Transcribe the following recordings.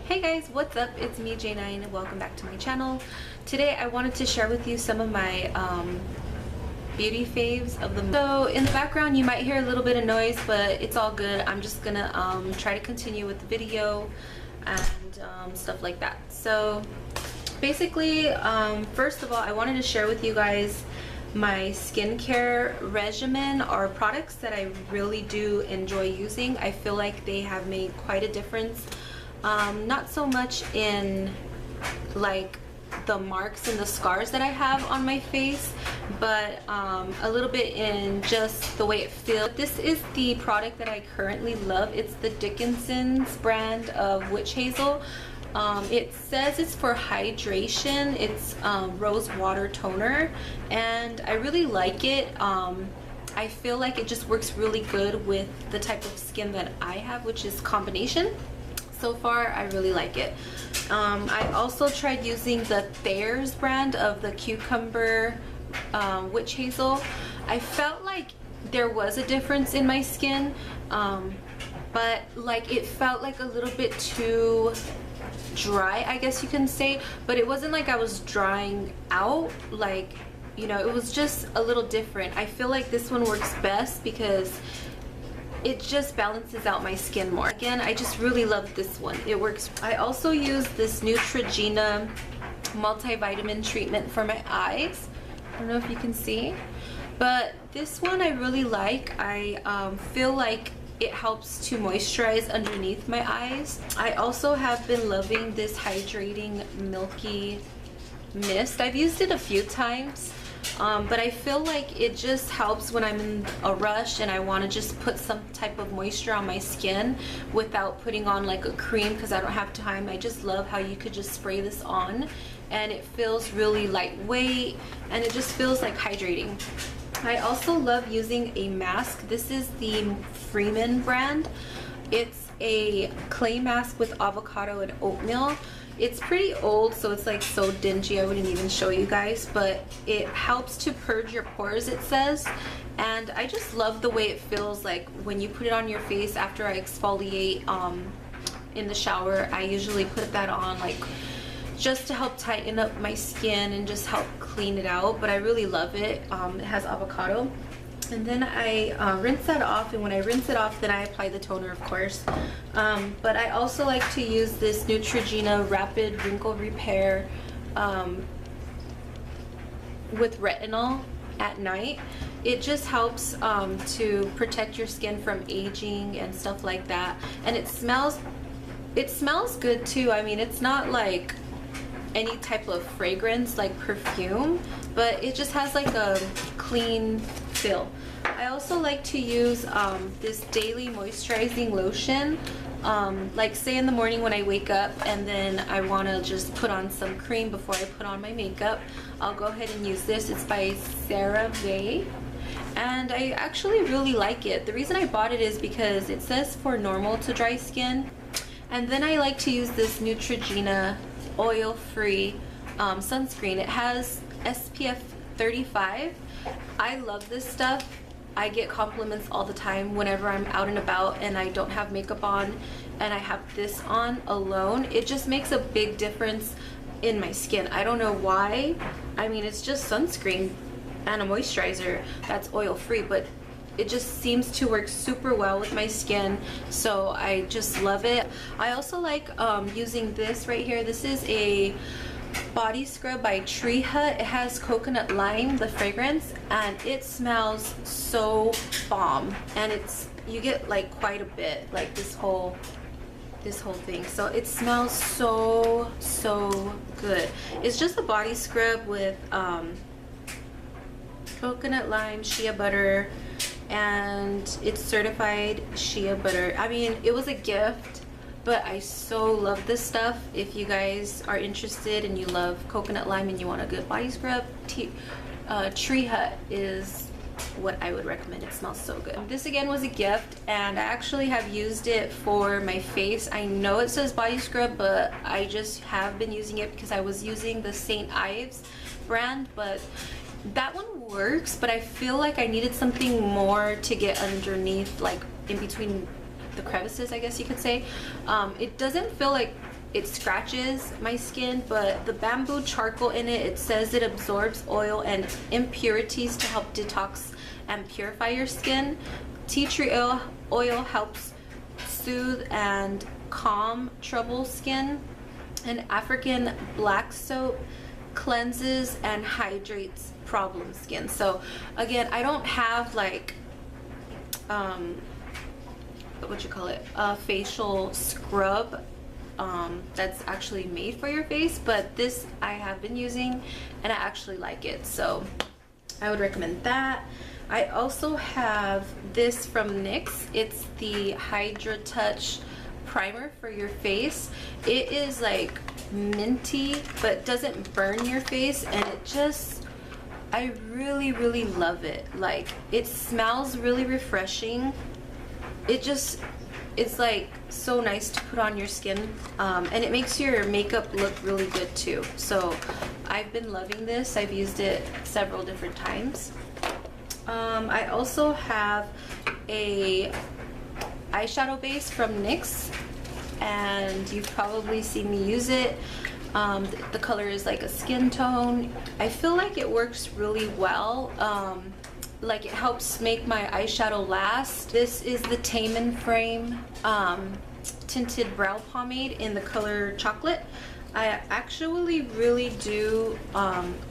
Hey guys, what's up? It's me, J9. Welcome back to my channel. Today I wanted to share with you some of my beauty faves of the month. So in the background you might hear a little bit of noise, but it's all good. I'm just gonna try to continue with the video and stuff like that. So basically, first of all, I wanted to share with you guys my skincare regimen or products that I really do enjoy using. I feel like they have made quite a difference. Not so much in like the marks and the scars that I have on my face, but a little bit in just the way it feels. This is the product that I currently love. It's the Dickinson's brand of Witch Hazel. It says it's for hydration. It's rose water toner, and I really like it. I feel like it just works really good with the type of skin that I have, which is combination. So far I really like it. I also tried using the Thayer's brand of the cucumber witch hazel. I felt like there was a difference in my skin, but like it felt like a little bit too dry, I guess you can say, but it wasn't like I was drying out, like, you know, it was just a little different. I feel like this one works best because it just balances out my skin more. Again, I just really love this one. It works. I also use this Neutrogena multivitamin treatment for my eyes. I don't know if you can see, but this one I really like. I feel like it helps to moisturize underneath my eyes. I also have been loving this hydrating milky mist. I've used it a few times. But I feel like it just helps when I'm in a rush and I want to just put some type of moisture on my skin without putting on like a cream because I don't have time. I just love how you could just spray this on and it feels really lightweight and it just feels like hydrating. I also love using a mask. This is the Freeman brand. It's a clay mask with avocado and oatmeal. It's pretty old, so it's like so dingy I wouldn't even show you guys, but it helps to purge your pores, it says, and I just love the way it feels like when you put it on your face after I exfoliate in the shower. I usually put that on like just to help tighten up my skin and just help clean it out, but I really love it. It has avocado. And then I rinse that off, and when I rinse it off, then I apply the toner, of course. But I also like to use this Neutrogena Rapid Wrinkle Repair with retinol at night. It just helps to protect your skin from aging and stuff like that. And it smells good too. I mean, it's not like any type of fragrance like perfume, but it just has like a clean feel. I also like to use this daily moisturizing lotion, like say in the morning when I wake up and then I want to just put on some cream before I put on my makeup. I'll go ahead and use this. It's by CeraVe and I actually really like it. The reason I bought it is because it says for normal to dry skin. And then I like to use this Neutrogena oil-free sunscreen. It has SPF 35. I love this stuff. I get compliments all the time whenever I'm out and about and I don't have makeup on and I have this on alone. It just makes a big difference in my skin. I don't know why. I mean, it's just sunscreen and a moisturizer that's oil-free, but it just seems to work super well with my skin, so I just love it. I also like using this right here. This is a body scrub by Tree Hut. It has coconut lime, the fragrance, and it smells so bomb. And you get like quite a bit, like this whole thing. So it smells so good. It's just a body scrub with coconut lime, shea butter, and it's certified shea butter. I mean, it was a gift, but I so love this stuff. If you guys are interested and you love coconut lime and you want a good body scrub, Tree Hut is what I would recommend. It smells so good. This again was a gift and I actually have used it for my face. I know it says body scrub, but I just have been using it because I was using the St. Ives brand, but that one works, but I feel like I needed something more to get underneath, like in between the crevices, I guess you could say. It doesn't feel like it scratches my skin, but the bamboo charcoal in it, it says it absorbs oil and impurities to help detox and purify your skin. Tea tree oil helps soothe and calm troubled skin, and African black soap cleanses and hydrates problem skin. So again, I don't have like what you call it, a facial scrub that's actually made for your face, but this I have been using and I actually like it, so I would recommend that. I also have this from NYX. It's the Hydra Touch primer for your face. It is like minty but doesn't burn your face, and it just, I really love it. Like, it smells really refreshing. It's like so nice to put on your skin, and it makes your makeup look really good too. So I've been loving this. I've used it several different times. I also have a eyeshadow base from NYX, and you've probably seen me use it. The color is like a skin tone. I feel like it works really well. Like, it helps make my eyeshadow last. This is the Tame and Frame tinted brow pomade in the color chocolate. I actually really do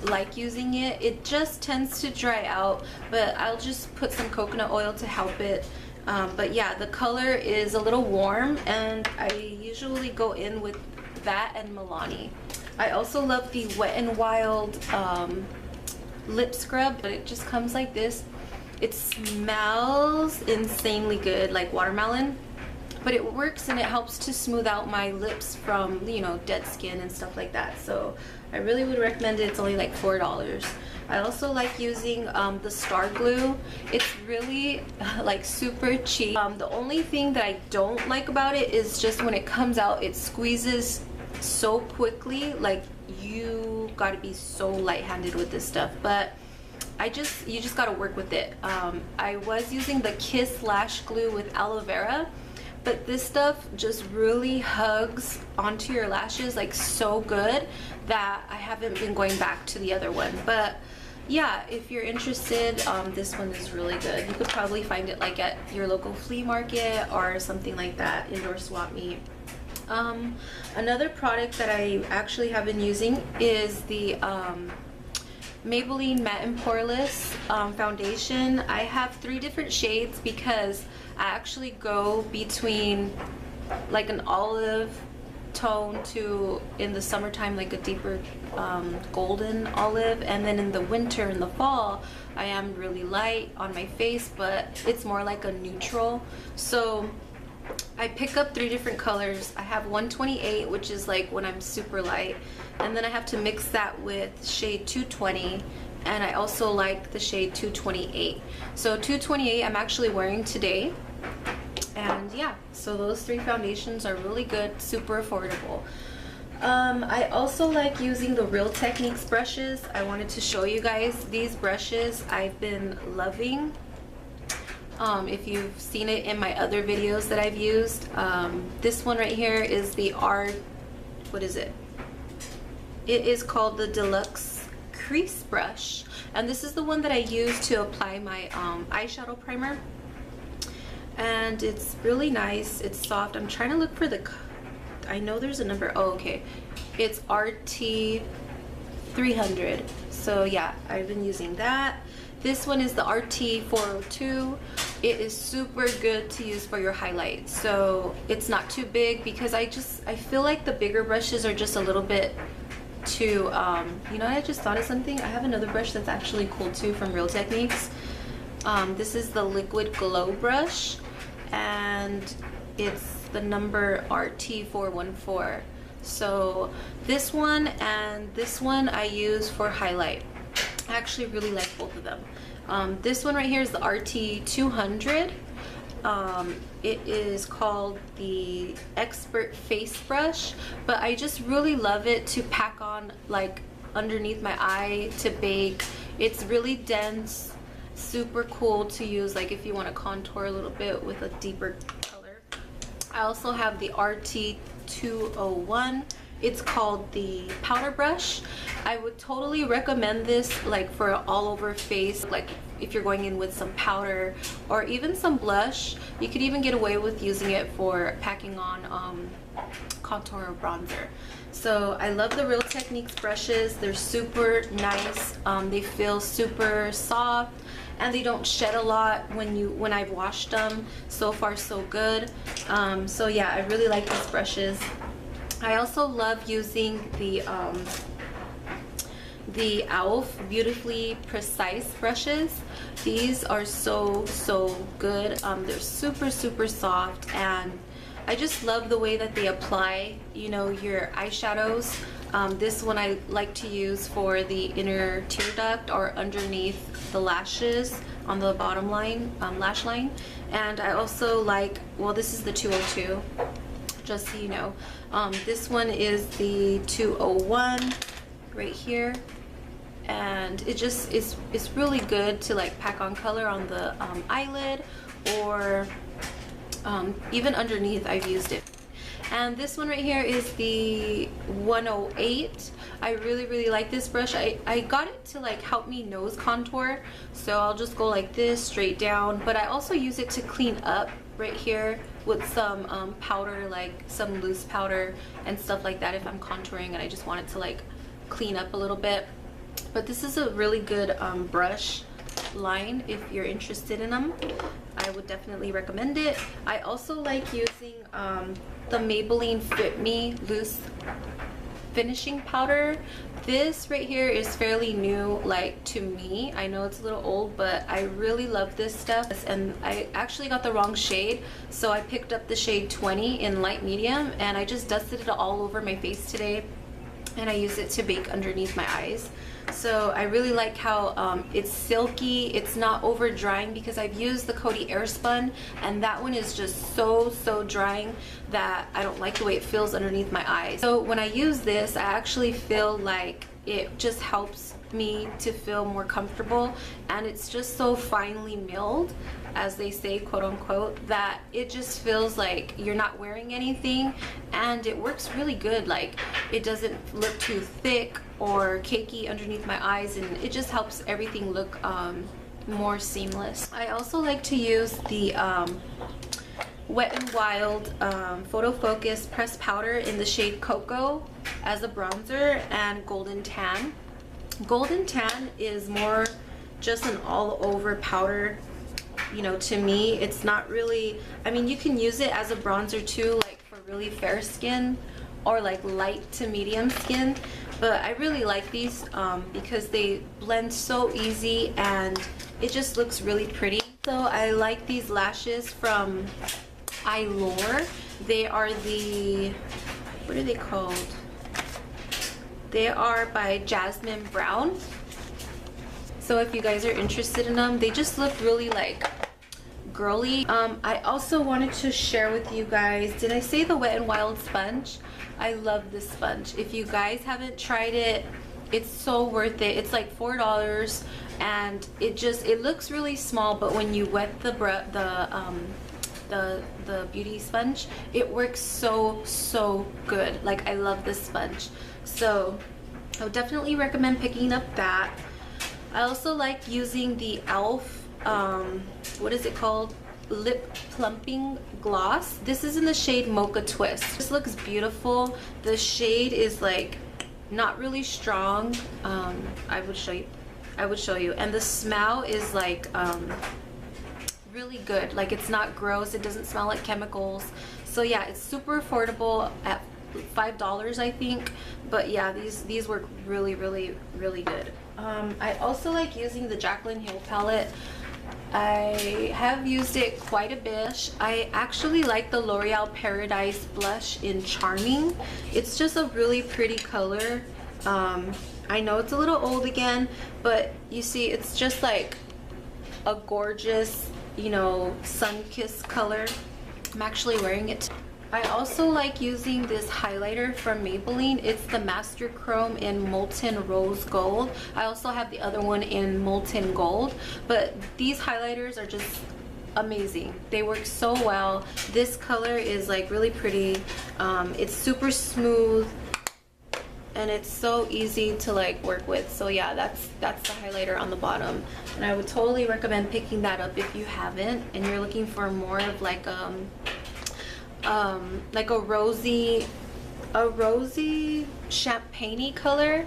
like using it. It just tends to dry out, but I'll just put some coconut oil to help it. But yeah, the color is a little warm, and I usually go in with that and Milani. I also love the Wet n Wild lip scrub, but it just comes like this. It smells insanely good, like watermelon, but it works and it helps to smooth out my lips from, you know, dead skin and stuff like that. So I really would recommend it. It's only like $4. I also like using the Star Glue. It's really like super cheap. The only thing that I don't like about it is just when it comes out, it squeezes so quickly. Like, you gotta be so light-handed with this stuff, but you just gotta work with it. I was using the Kiss Lash Glue with aloe vera, but this stuff just really hugs onto your lashes like so good that I haven't been going back to the other one. But yeah, if you're interested, this one is really good. You could probably find it like at your local flea market or something like that, indoor swap meet. Another product that I actually have been using is the Maybelline Matte and Poreless foundation. I have 3 different shades because I actually go between like an olive tone to, in the summertime, like a deeper golden olive, and then in the winter and the fall I am really light on my face, but it's more like a neutral. So I pick up 3 different colors. I have 128, which is like when I'm super light, and then I have to mix that with shade 220, and I also like the shade 228. So 228 I'm actually wearing today. And yeah, so those 3 foundations are really good, super affordable. I also like using the Real Techniques brushes. I wanted to show you guys these brushes. I've been loving. If you've seen it in my other videos that I've used, this one right here is the what is it? It is called the Deluxe Crease Brush, and this is the one that I use to apply my eyeshadow primer. And it's really nice. It's soft. I'm trying to look for the, I know there's a number. Oh, okay. It's RT 300. So yeah, I've been using that. This one is the RT 402. It is super good to use for your highlights. So it's not too big because I feel like the bigger brushes are just a little bit too, you know, I just thought of something. I have another brush that's actually cool too from Real Techniques. This is the Liquid Glow brush, and it's the number RT414. So this one and this one I use for highlight. I actually really like both of them. This one right here is the RT200. It is called the Expert Face Brush, but I just really love it to pack on like underneath my eye to bake. It's really dense, super cool to use like if you want to contour a little bit with a deeper color. I also have the RT250. 201. It's called the powder brush. I would totally recommend this like for all over face, like if you're going in with some powder or even some blush. You could even get away with using it for packing on contour or bronzer. So I love the Real Techniques brushes. They're super nice. They feel super soft and they don't shed a lot when I've washed them. So far so good. So yeah, I really like these brushes. I also love using the e.l.f. Beautifully Precise brushes. These are so good. They're super soft, and I just love the way that they apply, you know, your eyeshadows. This one I like to use for the inner tear duct or underneath the lashes on the bottom line, lash line. And I also like, well, this is the 202, just so you know. This one is the 201 right here, and it just is, it's really good to like pack on color on the eyelid, or even underneath. I've used it. And this one right here is the 108. I really like this brush. I got it to like help me nose contour, so I'll just go like this straight down, but I also use it to clean up right here with some powder, like some loose powder and stuff like that if I'm contouring and I just want it to like clean up a little bit. But this is a really good brush line if you're interested in them. I would definitely recommend it. I also like using the Maybelline Fit Me loose finishing powder. This right here is fairly new, like, to me. I know it's a little old, but I really love this stuff. And I actually got the wrong shade, so I picked up the shade 20 in light medium, and I just dusted it all over my face today, and I use it to bake underneath my eyes. So I really like how it's silky, it's not over drying, because I've used the Coty Airspun and that one is just so drying that I don't like the way it feels underneath my eyes. So when I use this, I actually feel like it just helps me to feel more comfortable, and it's just so finely milled, as they say, quote unquote, that it just feels like you're not wearing anything, and it works really good. Like, it doesn't look too thick or cakey underneath my eyes, and it just helps everything look more seamless. I also like to use the Wet n Wild Photo Focus pressed powder in the shade Cocoa as a bronzer, and Golden Tan. Golden Tan is more just an all over powder. You know, to me, it's not really, I mean, you can use it as a bronzer too, like for really fair skin or like light to medium skin, but I really like these because they blend so easy and it just looks really pretty. So I like these lashes from Allure. They are the, what are they called? They are by Jasmine Brown. So if you guys are interested in them, they just look really like girly. I also wanted to share with you guys, did I say the Wet n Wild sponge? I love this sponge. If you guys haven't tried it, it's so worth it. It's like $4, and it looks really small, but when you wet the beauty sponge, it works so good. Like, I love this sponge. So I would definitely recommend picking up that. I also like using the e.l.f. What is it called? Lip plumping gloss. This is in the shade Mocha Twist. This looks beautiful. The shade is like not really strong. I would show you. And the smell is like really good. Like, it's not gross. It doesn't smell like chemicals. So yeah, it's super affordable at $5, I think. But yeah, these work really good. I also like using the Jaclyn Hill palette. I have used it quite a bit. I actually like the L'Oreal Paradise blush in Charming. It's just a really pretty color. I know it's a little old again, but you see, it's just like a gorgeous, you know, sun-kissed color. I'm actually wearing it. I also like using this highlighter from Maybelline. It's the Master Chrome in Molten Rose Gold. I also have the other one in Molten Gold, but these highlighters are just amazing. They work so well. This color is like really pretty. It's super smooth and it's so easy to like work with. So yeah, that's the highlighter on the bottom, and I would totally recommend picking that up if you haven't and you're looking for more of like a rosy champagne-y color.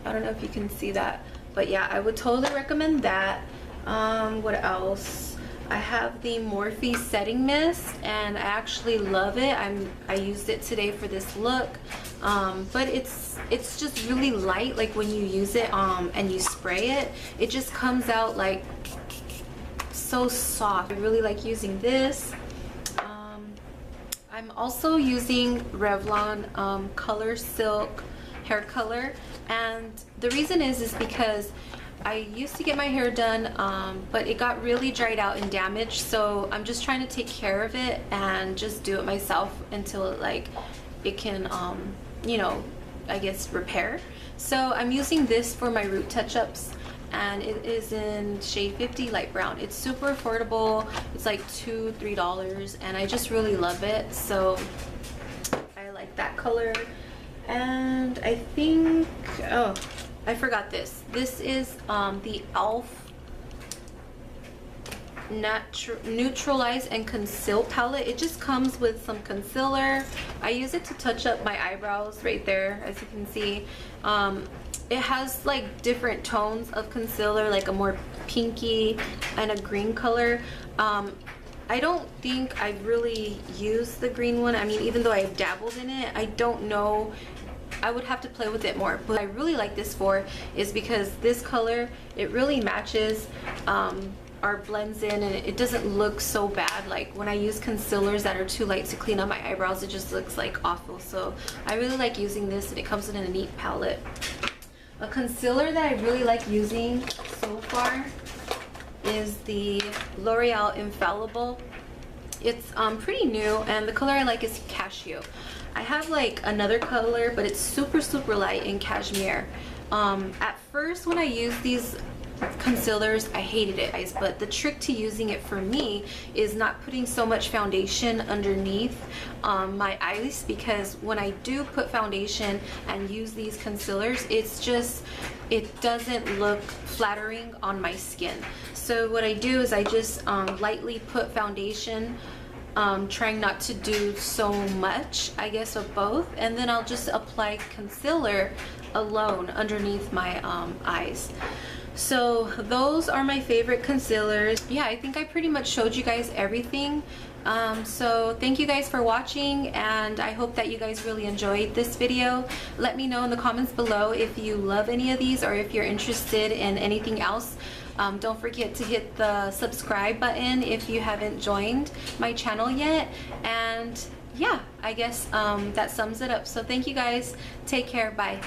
I don't know if you can see that, but yeah, I would totally recommend that. What else? I have the Morphe setting mist and I actually love it. I used it today for this look, but it's just really light. Like when you use it and you spray it, it just comes out like so soft. I really like using this. I'm also using Revlon Color Silk hair color, and the reason is because I used to get my hair done, but it got really dried out and damaged, so I'm just trying to take care of it and just do it myself until it can you know, I guess repair. So I'm using this for my root touch-ups, and it is in shade 50 light brown. It's super affordable. It's like $2-3 and I just really love it, so I like that color. And I think, oh, I forgot this. This is the e.l.f. Neutralize and Conceal palette. It just comes with some concealer. I use it to touch up my eyebrows right there, as you can see. It has like different tones of concealer, like a more pinky and a green color. I don't think I've really used the green one. I mean, even though I've dabbled in it, I don't know. I would have to play with it more. But I really like this for is because this color, it really matches or blends in, and it doesn't look so bad. Like when I use concealers that are too light to clean up my eyebrows, it just looks like awful. So I really like using this, and it comes in a neat palette. A concealer that I really like using so far is the L'Oreal Infallible. It's pretty new, and the color I like is Cashew. I have like another color, but it's super light in Cashmere. At first when I used these concealers, I hated it, guys, but the trick to using it for me is not putting so much foundation underneath my eyes, because when I do put foundation and use these concealers, it doesn't look flattering on my skin. So what I do is I just lightly put foundation, trying not to do so much, I guess, of both, and then I'll just apply concealer alone underneath my eyes. So those are my favorite concealers. Yeah, I think I pretty much showed you guys everything. So thank you guys for watching, and I hope that you guys really enjoyed this video. Let me know in the comments below if you love any of these or if you're interested in anything else. Don't forget to hit the subscribe button if you haven't joined my channel yet. And yeah, I guess that sums it up. So thank you guys. Take care. Bye.